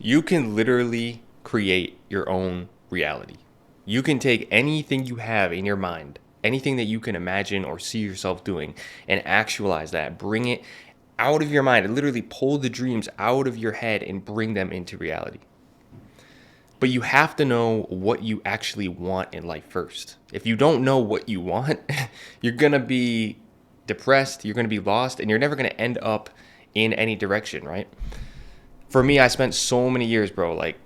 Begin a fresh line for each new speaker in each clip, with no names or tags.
You can literally create your own reality. You can take anything you have in your mind, anything that you can imagine or see yourself doing, and actualize that. Bring it out of your mind and literally pull the dreams out of your head and bring them into reality. But you have to know what you actually want in life first. If you don't know what you want, you're going to be depressed, you're going to be lost, and you're never going to end up in any direction, right? For me, I spent so many years, bro, like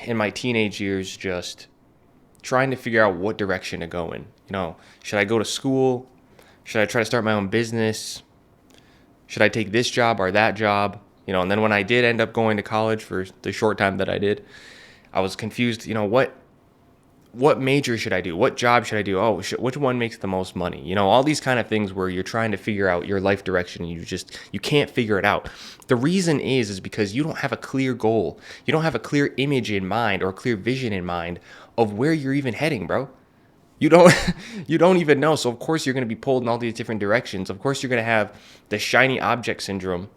in my teenage years, just trying to figure out what direction to go in. Should I go to school? Should I try to start my own business? Should I take this job or that job? And then when I did end up going to college for the short time that I did, I was confused. What major should I do? What job should I do? Which one makes the most money? All these kind of things where you're trying to figure out your life direction and you can't figure it out. The reason is because you don't have a clear goal. You don't have a clear image in mind or a clear vision in mind of where you're even heading, bro. You don't you don't even know. So of course you're going to be pulled in all these different directions. Of course you're going to have the shiny object syndrome,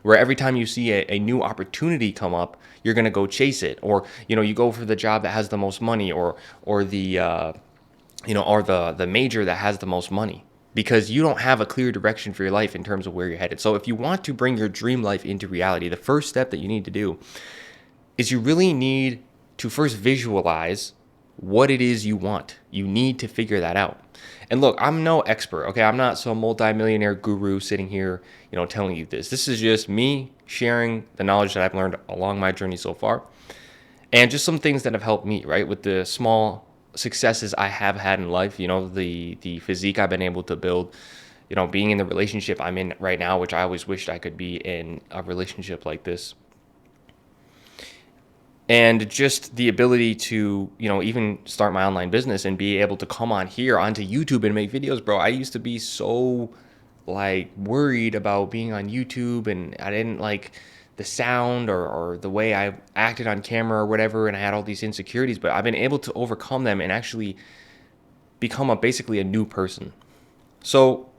where every time you see a new opportunity come up, you're going to go chase it. Or, you go for the job that has the most money, or the, or the major that has the most money, because you don't have a clear direction for your life in terms of where you're headed. So if you want to bring your dream life into reality, the first step that you need to do is you really need to first visualize what it is you want. You need to figure that out. And look, I'm no expert, okay? I'm not some multimillionaire guru sitting here, telling you this. This is just me sharing the knowledge that I've learned along my journey so far, and just some things that have helped me, right? With the small successes I have had in life, the physique I've been able to build, being in the relationship I'm in right now, which I always wished I could be in a relationship like this. And just the ability to, even start my online business and be able to come on here onto YouTube and make videos, bro. I used to be so worried about being on YouTube, and I didn't like the sound or the way I acted on camera or whatever. And I had all these insecurities, but I've been able to overcome them and actually become basically a new person. So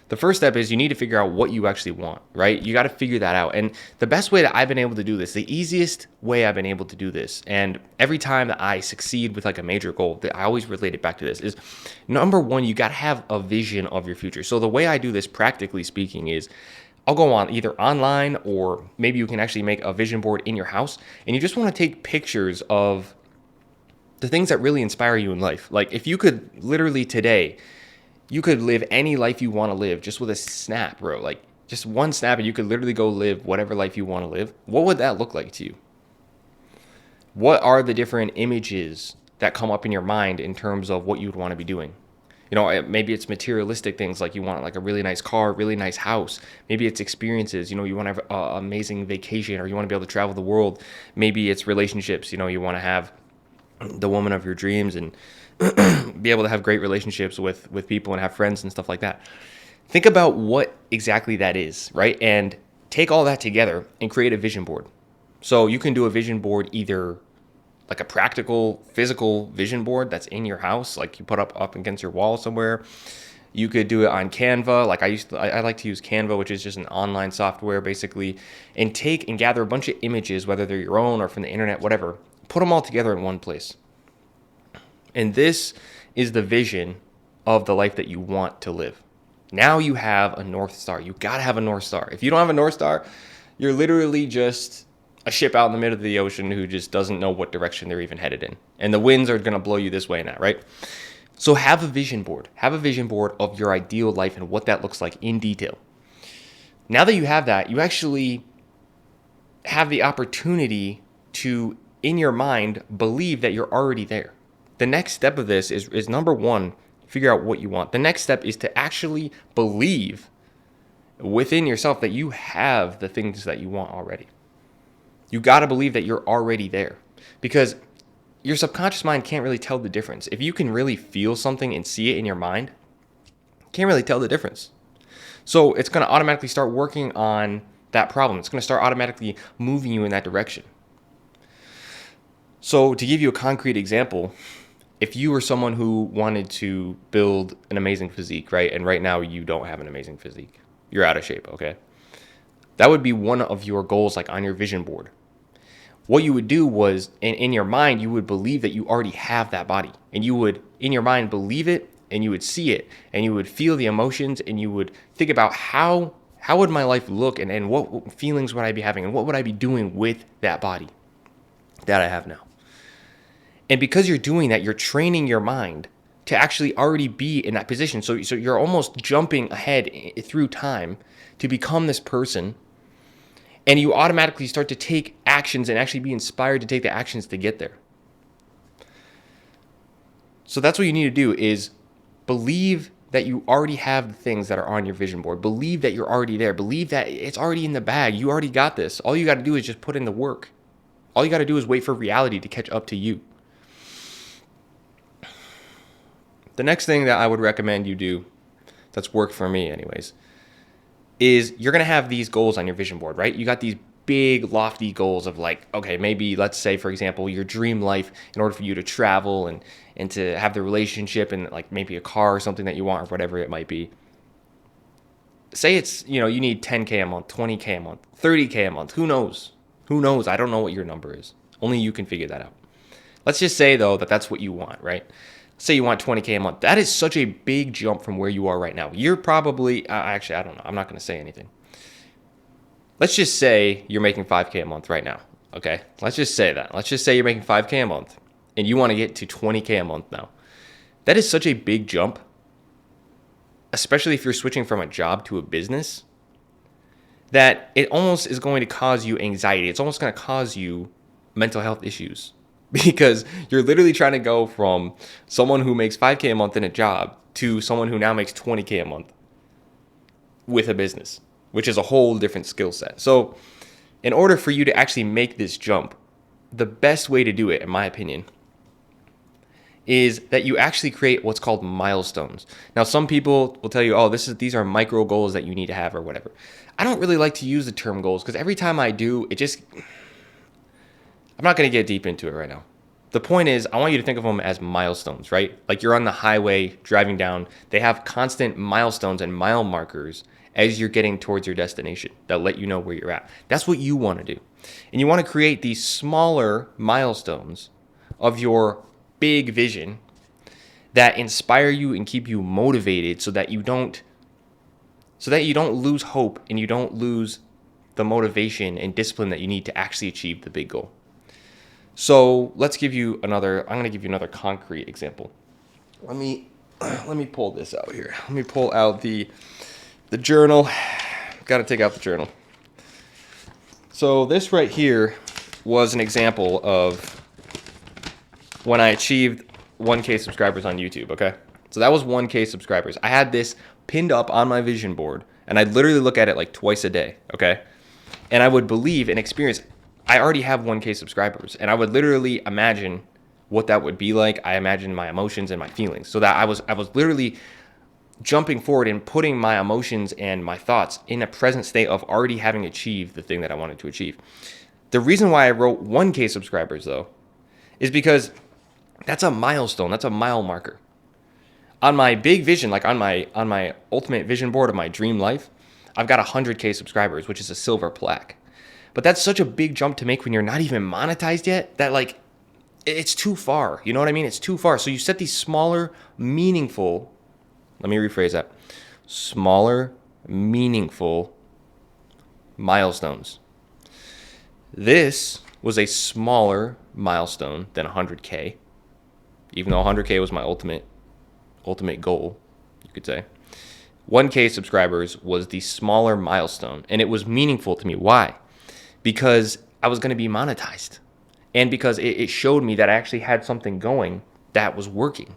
the first step is you need to figure out what you actually want, right? You got to figure that out. And the best way that I've been able to do this, the easiest way I've been able to do this, and every time that I succeed with a major goal, that I always relate it back to this, is number one, you got to have a vision of your future. So the way I do this, practically speaking, is I'll go on either online, or maybe you can actually make a vision board in your house, and you just want to take pictures of the things that really inspire you in life. Like if you could literally today, you could live any life you want to live just with a snap, bro. Like just one snap and you could literally go live whatever life you want to live. What would that look like to you? What are the different images that come up in your mind in terms of what you would want to be doing? Maybe it's materialistic things, like you want a really nice car, really nice house. Maybe it's experiences, you want to have an amazing vacation, or you want to be able to travel the world. Maybe it's relationships, you want to have the woman of your dreams and be able to have great relationships with people and have friends and stuff like that. Think about what exactly that is, right? And take all that together and create a vision board. So you can do a vision board, either like a practical physical vision board that's in your house, like you put up against your wall somewhere. You could do it on Canva. Like I like to use Canva, which is just an online software basically, and take and gather a bunch of images, whether they're your own or from the internet, whatever. Put them all together in one place. And this is the vision of the life that you want to live. Now you have a North Star. You got to have a North Star. If you don't have a North Star, you're literally just a ship out in the middle of the ocean who just doesn't know what direction they're even headed in. And the winds are going to blow you this way and that, right? So have a vision board. Have a vision board of your ideal life and what that looks like in detail. Now that you have that, you actually have the opportunity to, in your mind, believe that you're already there. The next step of this is number one, figure out what you want. The next step is to actually believe within yourself that you have the things that you want already. You got to believe that you're already there, because your subconscious mind can't really tell the difference. If you can really feel something and see it in your mind, can't really tell the difference. So it's going to automatically start working on that problem. It's going to start automatically moving you in that direction. So to give you a concrete example, if you were someone who wanted to build an amazing physique, right? And right now you don't have an amazing physique. You're out of shape, okay? That would be one of your goals, like on your vision board. what you would do was in your mind, you would believe that you already have that body, and you would in your mind believe it, and you would see it, and you would feel the emotions, and you would think about how would my life look, and what feelings would I be having, and what would I be doing with that body that I have now. And because you're doing that, you're training your mind to actually already be in that position. So you're almost jumping ahead through time to become this person, and you automatically start to take actions and actually be inspired to take the actions to get there. So that's what you need to do, is believe that you already have the things that are on your vision board. Believe that you're already there. Believe that it's already in the bag. You already got this. All you got to do is just put in the work. All you got to do is wait for reality to catch up to you. The next thing that I would recommend you do, that's worked for me anyways, is you're going to have these goals on your vision board, right? You got these big lofty goals of like, okay, maybe let's say, for example, your dream life in order for you to travel and to have the relationship and like maybe a car or something that you want or whatever it might be. Say it's, you need 10K a month, 20K a month, 30K a month. Who knows? I don't know what your number is. Only you can figure that out. Let's just say though that that's what you want, right? Say you want 20K a month. That is such a big jump from where you are right now. You're probably, actually, I don't know. I'm not going to say anything. Let's just say you're making 5K a month right now, okay? Let's just say that. Let's just say you're making 5K a month and you want to get to 20K a month now. That is such a big jump, especially if you're switching from a job to a business, that it almost is going to cause you anxiety. It's almost going to cause you mental health issues. Because you're literally trying to go from someone who makes 5K a month in a job to someone who now makes 20K a month with a business, which is a whole different skill set. So in order for you to actually make this jump, the best way to do it, in my opinion, is that you actually create what's called milestones. Now, some people will tell you, oh, these are micro goals that you need to have or whatever. I don't really like to use the term goals because every time I do, I'm not going to get deep into it right now. The point is, I want you to think of them as milestones, right? Like you're on the highway driving down. They have constant milestones and mile markers as you're getting towards your destination that let you know where you're at. That's what you want to do. And you want to create these smaller milestones of your big vision that inspire you and keep you motivated so that you don't lose hope and you don't lose the motivation and discipline that you need to actually achieve the big goal. So I'm going to give you another concrete example. Let me pull this out here. Let me pull out the journal. Got to take out the journal. So this right here was an example of when I achieved 1K subscribers on YouTube, okay? So that was 1K subscribers. I had this pinned up on my vision board, and I'd literally look at it like twice a day, okay? And I would believe and experience, I already have 1K subscribers, and I would literally imagine what that would be like. I imagined my emotions and my feelings, so that I was literally jumping forward and putting my emotions and my thoughts in a present state of already having achieved the thing that I wanted to achieve. The reason why I wrote 1K subscribers though is because that's a milestone. That's a mile marker. On my big vision, like on my ultimate vision board of my dream life, I've got 100K subscribers, which is a silver plaque. But that's such a big jump to make when you're not even monetized yet that like it's too far. You know what I mean? It's too far. So you set these smaller, meaningful, let me rephrase that, smaller, meaningful milestones. This was a smaller milestone than 100K, even though 100K was my ultimate goal, you could say. 1K subscribers was the smaller milestone, and it was meaningful to me. Why? Because I was going to be monetized, and because it showed me that I actually had something going that was working.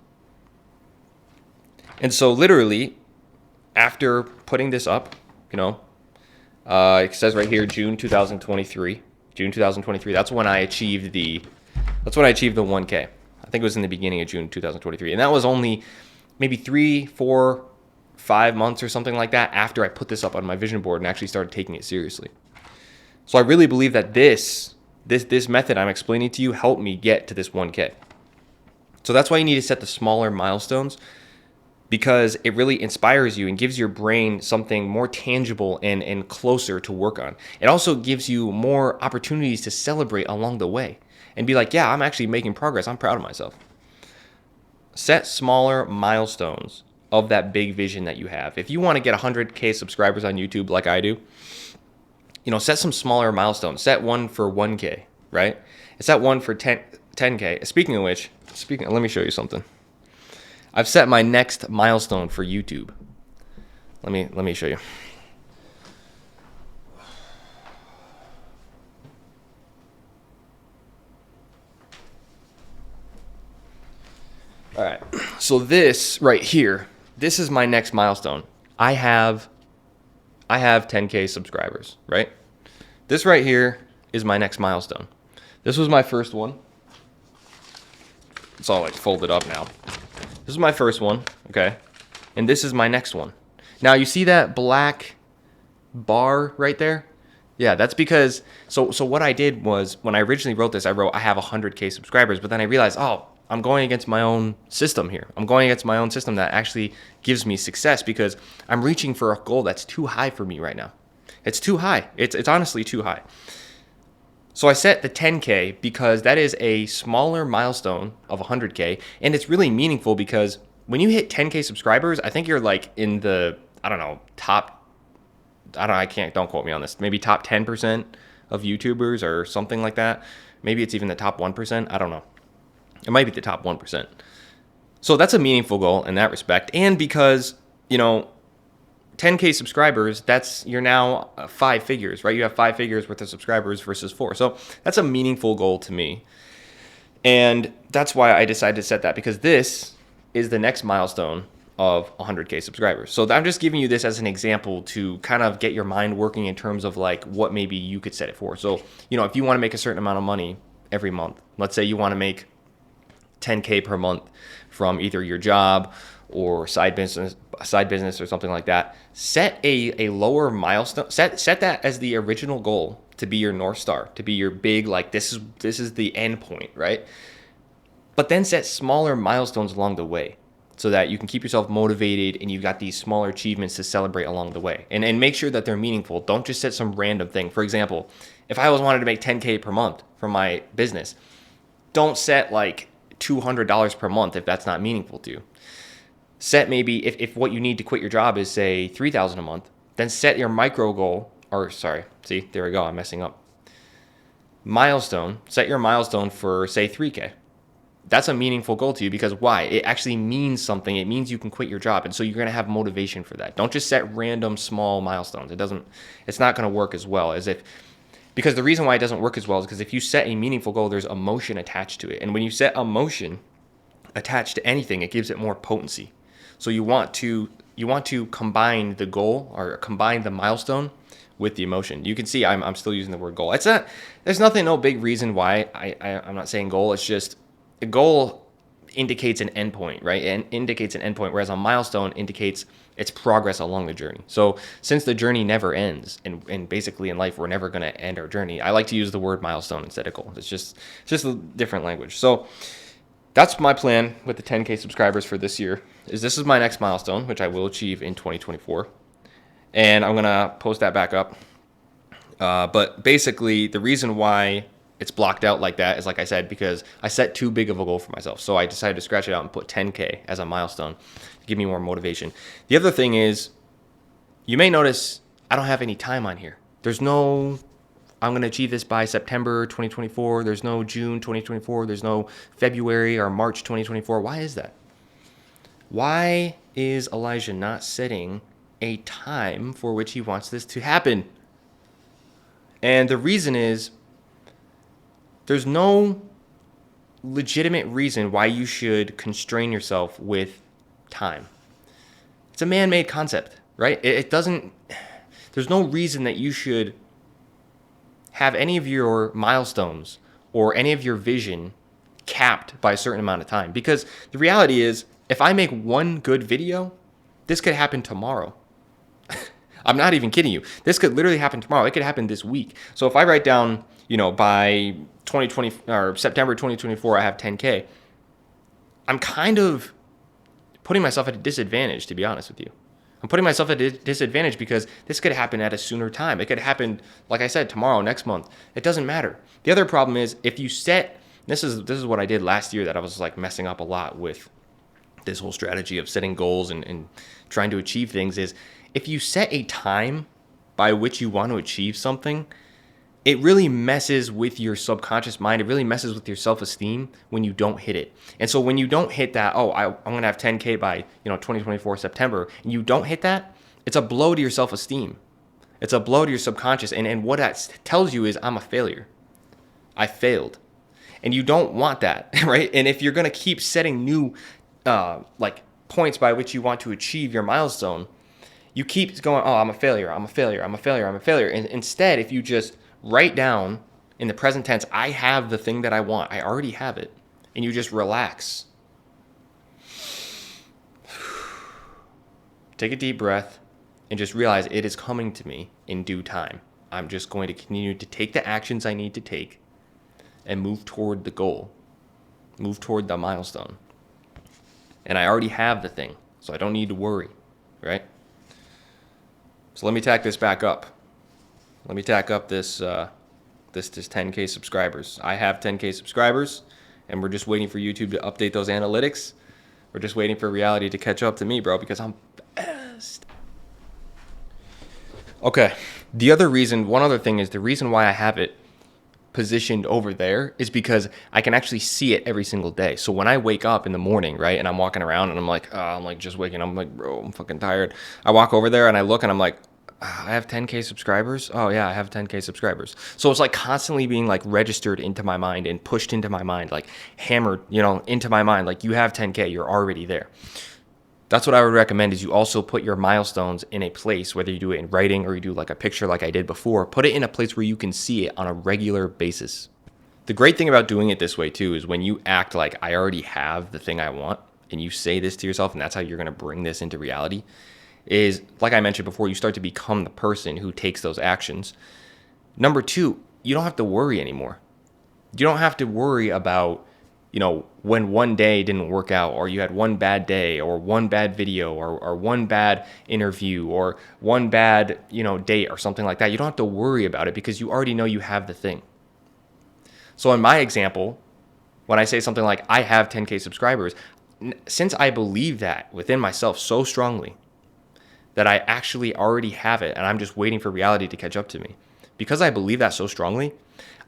And so literally, after putting this up, it says right here, June 2023, that's when I achieved the 1K. I think it was in the beginning of June 2023. And that was only maybe 3, 4, 5 months or something like that after I put this up on my vision board and actually started taking it seriously. So I really believe that this method I'm explaining to you helped me get to this 1K. So that's why you need to set the smaller milestones, because it really inspires you and gives your brain something more tangible and closer to work on. It also gives you more opportunities to celebrate along the way and be like, yeah, I'm actually making progress. I'm proud of myself. Set smaller milestones of that big vision that you have. If you want to get 100K subscribers on YouTube like I do, set some smaller milestones. Set one for 1K, right? Set one for 10K. Speaking of which, let me show you something. I've set my next milestone for YouTube. Let me show you. All right. So this right here, this is my next milestone. I have 10K subscribers, right? This right here is my next milestone. This was my first one. It's all like folded up now. This is my first one, okay? And this is my next one. Now you see that black bar right there? Yeah, that's because, so what I did was, when I originally wrote this, I wrote I have 100K subscribers, but then I realized, I'm going against my own system here. I'm going against my own system that actually gives me success because I'm reaching for a goal that's too high for me right now. It's too high. It's honestly too high. So I set the 10K because that is a smaller milestone of 100K, and it's really meaningful because when you hit 10K subscribers, I think you're like in the, don't quote me on this, maybe top 10% of YouTubers or something like that. Maybe it's even the top 1%. I don't know. It might be the top 1%. So that's a meaningful goal in that respect. And because, 10K subscribers, you're now 5 figures, right? You have 5 figures worth of subscribers versus 4. So that's a meaningful goal to me. And that's why I decided to set that, because this is the next milestone of 100K subscribers. So I'm just giving you this as an example to kind of get your mind working in terms of like what maybe you could set it for. So, if you want to make a certain amount of money every month, let's say you want to make 10K per month from either your job or side business or something like that, set a lower milestone. Set that as the original goal to be your North Star, to be your big, like this is the end point, right? But then set smaller milestones along the way so that you can keep yourself motivated and you've got these smaller achievements to celebrate along the way. And make sure that they're meaningful. Don't just set some random thing. For example, if I always wanted to make 10K per month from my business, don't set like $200 per month if that's not meaningful to you. Set maybe, if what you need to quit your job is say $3,000 a month, then set your micro goal, there we go, I'm messing up. Set your milestone for say 3K. That's a meaningful goal to you because why? It actually means something. It means you can quit your job. And so you're going to have motivation for that. Don't just set random small milestones. It's not going to work as well because the reason why it doesn't work as well is because if you set a meaningful goal, there's emotion attached to it. And when you set emotion attached to anything, it gives it more potency. So you want to combine the goal or combine the milestone with the emotion. You can see I'm still using the word goal. There's no big reason why I'm not saying goal. It's just a goal indicates an endpoint, right? And indicates an endpoint, whereas a milestone indicates its progress along the journey. So since the journey never ends, and basically in life we're never going to end our journey, I like to use the word milestone instead of goal. It's just a different language. So that's my plan with the 10K subscribers for this year. This is my next milestone, which I will achieve in 2024. And I'm going to post that back up. But basically, the reason why it's blocked out like that is, like I said, because I set too big of a goal for myself. So I decided to scratch it out and put 10K as a milestone to give me more motivation. The other thing is, you may notice I don't have any time on here. There's no, I'm going to achieve this by September 2024. There's no June 2024. There's no February or March 2024. Why is that? Why is Elijah not setting a time for which he wants this to happen? And the reason is, there's no legitimate reason why you should constrain yourself with time. It's a man-made concept, right? There's no reason that you should have any of your milestones or any of your vision capped by a certain amount of time. Because the reality is, if I make one good video, this could happen tomorrow. I'm not even kidding you. This could literally happen tomorrow. It could happen this week. So if I write down, by 2020 or September 2024, I have 10K. I'm kind of putting myself at a disadvantage, to be honest with you. I'm putting myself at a disadvantage because this could happen at a sooner time. It could happen, like I said, tomorrow, next month. It doesn't matter. The other problem is if you set, this is what I did last year that I was like messing up a lot with this whole strategy of setting goals and trying to achieve things, is if you set a time by which you want to achieve something, it really messes with your subconscious mind. It really messes with your self-esteem when you don't hit it. And so when you don't hit that, I'm going to have 10K by 2024 September, and you don't hit that, it's a blow to your self-esteem. It's a blow to your subconscious. And what that tells you is I'm a failure. I failed. And you don't want that, right? And if you're going to keep setting new points by which you want to achieve your milestone, you keep going, I'm a failure, I'm a failure, I'm a failure, I'm a failure. And instead, if you just write down in the present tense, I have the thing that I want, I already have it, and you just relax. Take a deep breath and just realize it is coming to me in due time. I'm just going to continue to take the actions I need to take and move toward the goal, move toward the milestone. And I already have the thing, so I don't need to worry, right? So let me tack this back up. Let me tack up this 10K subscribers. I have 10K subscribers, and we're just waiting for YouTube to update those analytics. We're just waiting for reality to catch up to me, bro, because I'm best. Okay, one other thing is the reason why I have it positioned over there is because I can actually see it every single day. So when I wake up in the morning, right, and I'm walking around and I'm like just waking up, I'm like, bro, I'm fucking tired. I walk over there and I look and I'm like, I have 10K subscribers. Oh yeah, I have 10K subscribers. So it's like constantly being like registered into my mind and pushed into my mind, like hammered, into my mind. Like, you have 10K, you're already there. That's what I would recommend, is you also put your milestones in a place, whether you do it in writing or you do like a picture like I did before, put it in a place where you can see it on a regular basis. The great thing about doing it this way too is when you act like I already have the thing I want, and you say this to yourself, and that's how you're going to bring this into reality, is, like I mentioned before, you start to become the person who takes those actions. Number two, you don't have to worry anymore. You don't have to worry about, when one day didn't work out, or you had one bad day, or one bad video, or one bad interview, or one bad, date, or something like that. You don't have to worry about it because you already know you have the thing. So in my example, when I say something like, I have 10K subscribers, since I believe that within myself so strongly, that I actually already have it and I'm just waiting for reality to catch up to me, because I believe that so strongly,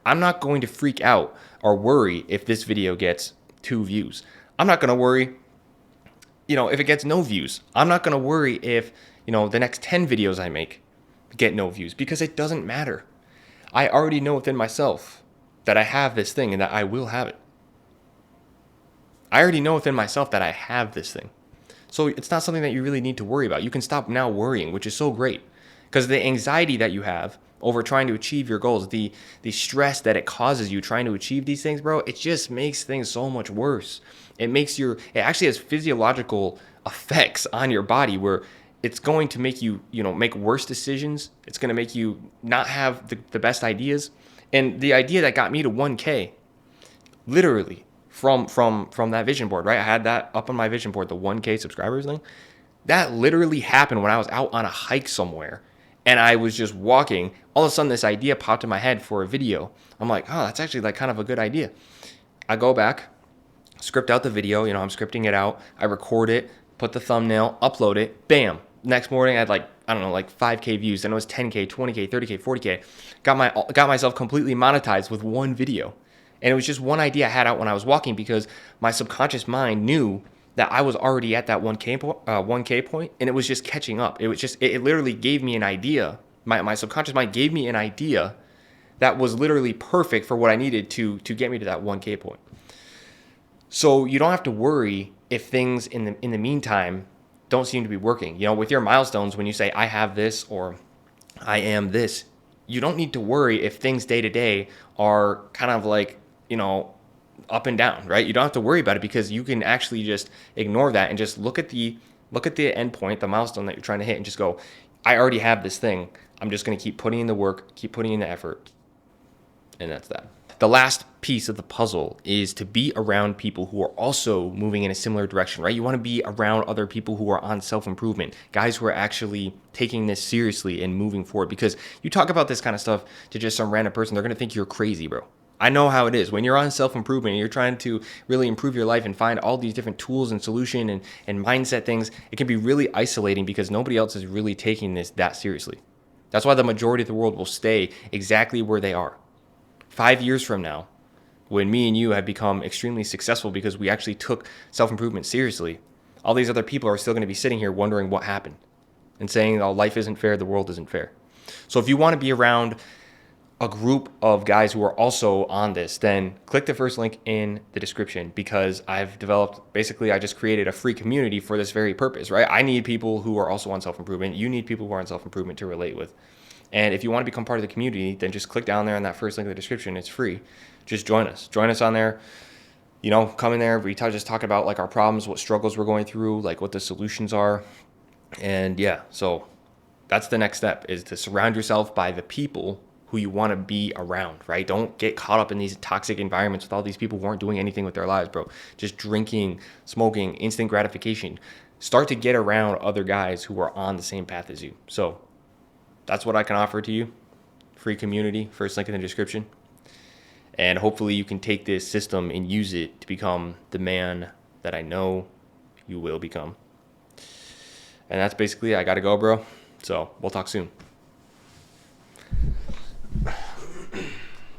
I'm not going to freak out or worry if this video gets 2 views. I'm not going to worry, if it gets no views. I'm not going to worry if, the next 10 videos I make get no views, because it doesn't matter. I already know within myself that I have this thing and that I will have it. I already know within myself that I have this thing. So it's not something that you really need to worry about. You can stop now worrying, which is so great, because the anxiety that you have over trying to achieve your goals, the stress that it causes you trying to achieve these things, bro, it just makes things so much worse. It actually has physiological effects on your body where it's going to make you, make worse decisions. It's going to make you not have the best ideas. And the idea that got me to 1K, literally, from that vision board, right? I had that up on my vision board, the 1K subscribers thing. That literally happened when I was out on a hike somewhere and I was just walking. All of a sudden, this idea popped in my head for a video. I'm like, oh, that's actually like kind of a good idea. I go back, script out the video. I'm scripting it out. I record it, put the thumbnail, upload it. Bam. Next morning, I had like 5K views. Then it was 10K, 20K, 30K, 40K. Got myself completely monetized with one video. And it was just one idea I had out when I was walking, because my subconscious mind knew that I was already at that 1K point, and it was just catching up. It literally gave me an idea. My subconscious mind gave me an idea that was literally perfect for what I needed to get me to that 1K point. So you don't have to worry if things in the meantime don't seem to be working. With your milestones, when you say I have this or I am this, you don't need to worry if things day to day are kind of like, up and down, right? You don't have to worry about it, because you can actually just ignore that and just look at the end point, the milestone that you're trying to hit, and just go, I already have this thing. I'm just going to keep putting in the work, keep putting in the effort, And that's that. The last piece of the puzzle is to be around people who are also moving in a similar direction, right? You want to be around other people who are on self-improvement, guys who are actually taking this seriously and moving forward. Because you talk about this kind of stuff to just some random person, they're going to think you're crazy, bro. I know how it is. When you're on self-improvement and you're trying to really improve your life and find all these different tools and solution and mindset things, it can be really isolating because nobody else is really taking this that seriously. That's why the majority of the world will stay exactly where they are. 5 years from now, when me and you have become extremely successful because we actually took self-improvement seriously, all these other people are still going to be sitting here wondering what happened and saying, oh, life isn't fair, the world isn't fair. So if you want to be around a group of guys who are also on this, then click the first link in the description, because I've developed, basically I just created a free community for this very purpose, right? I need people who are also on self-improvement. You need people who are on self-improvement to relate with. And if you want to become part of the community, then just click down there on that first link in the description. It's free. Just join us. Join us on there. You know, come in there. We just talk about like our problems, what struggles we're going through, like what the solutions are. And yeah, so that's the next step, is to surround yourself by the people who you want to be around, right? Don't get caught up in these toxic environments with all these people who aren't doing anything with their lives, bro. Just drinking, smoking, instant gratification. Start to get around other guys who are on the same path as you. So that's what I can offer to you. Free community, first link in the description. And hopefully you can take this system and use it to become the man that I know you will become. And that's basically it. I got to go, bro. So we'll talk soon.